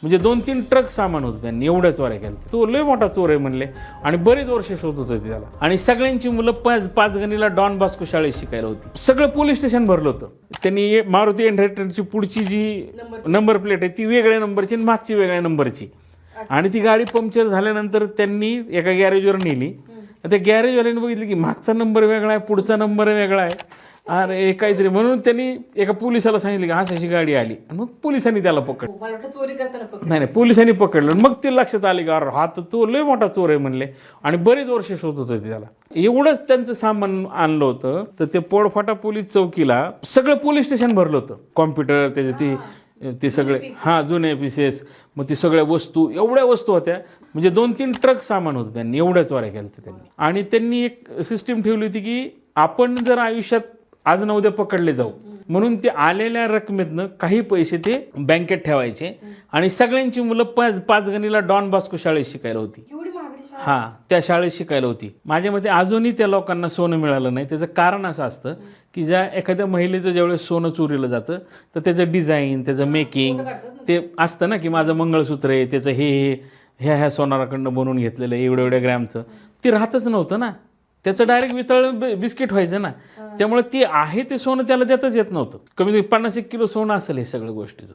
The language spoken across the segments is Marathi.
म्हणजे 2-3 ट्रक सामान होतं त्यांनी एवढ्या चोऱ्या केल्या. तो लय मोठा चोर आहे म्हणले आणि बरेच वर्ष शोधत होते त्याला. आणि सगळ्यांची मुलं पाच गणीला डॉन बॉस्को शाळेत शिकायला होती. सगळं पोलीस स्टेशन भरलं होतं. त्यांनी मारुती एंटरटेनची पुढची जी नंबर प्लेट आहे ती वेगळ्या नंबरची आणि मागची वेगळ्या नंबरची. आणि ती गाडी पंक्चर झाल्यानंतर त्यांनी एका गॅरेजवर नेली. त्या गॅरेजवाल्याने बघितलं की मागचा नंबर वेगळा आहे, पुढचा नंबर वेगळा आहे. अरे काहीतरी म्हणून त्यांनी एका पोलिसाला सांगितलं की अशी गाडी आली. आणि मग पोलिसांनी त्याला पकडलं. चोरी करताना नाही पोलिसांनी पकडलं. मग ते लक्षात आले की अरे हा तर तो लय मोठा चोर आहे म्हणले. आणि बरेच वर्ष शोधत होते त्याला. एवढंच त्यांचं सामान आणलं होतं तर ते पोडफाटा पोलीस चौकीला सगळं पोलीस स्टेशन भरलं होतं. कॉम्प्युटर त्याचे ते सगळे जुने पीसेस, मग ती सगळ्या वस्तू एवढ्या वस्तू होत्या. म्हणजे 2-3 ट्रक सामान होतं त्यांनी एवढ्या चोऱ्या केल्या त्यांनी. आणि त्यांनी एक सिस्टीम ठेवली होती की आपण जर आयुष्यात आज ना उद्या पकडले जाऊ म्हणून ते आलेल्या रकमेतनं काही पैसे ते बँकेत ठेवायचे. आणि सगळ्यांची मुलं पाच गणीला डॉन बॉस्को शाळेत शिकायला होती. त्या शाळेत शिकायला होती. माझ्या मते अजूनही त्या लोकांना सोनं मिळालं नाही. त्याचं कारण असं असतं की ज्या एखाद्या महिलेचं ज्यावेळेस सोनं चोरीलं जातं तर त्याचं डिझाईन, त्याचं मेकिंग ते असतं ना की माझं मंगळसूत्र आहे, त्याचं ह्या सोनाराकडनं बनवून घेतलेलं आहे एवढ्या ग्रॅमचं, ते राहतच नव्हतं ना. त्याचं डायरेक्ट वितळ बिस्किट व्हायचं ना. त्यामुळे ते आहे ते सोनं त्याला देतच येत नव्हतं. कमी 50-1 किलो सोनं असेल हे सगळ्या गोष्टीचं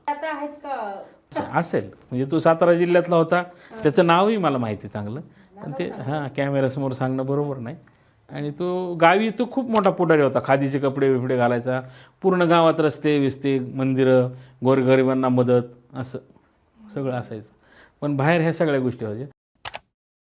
असेल. म्हणजे तो सातारा जिल्ह्यातला होता. त्याचं नावही मला माहिती चांगलं, पण ते कॅमेऱ्यासमोर सांगणं बरोबर नाही. आणि तो गावी तो खूप मोठा पुढारी होता. खादीचे कपडे बिपडे घालायचा. पूर्ण गावात रस्ते विस्ते, मंदिरं, गोरगरिबांना मदत, असं सगळं असायचं. पण बाहेर ह्या सगळ्या गोष्टी व्हायच्या.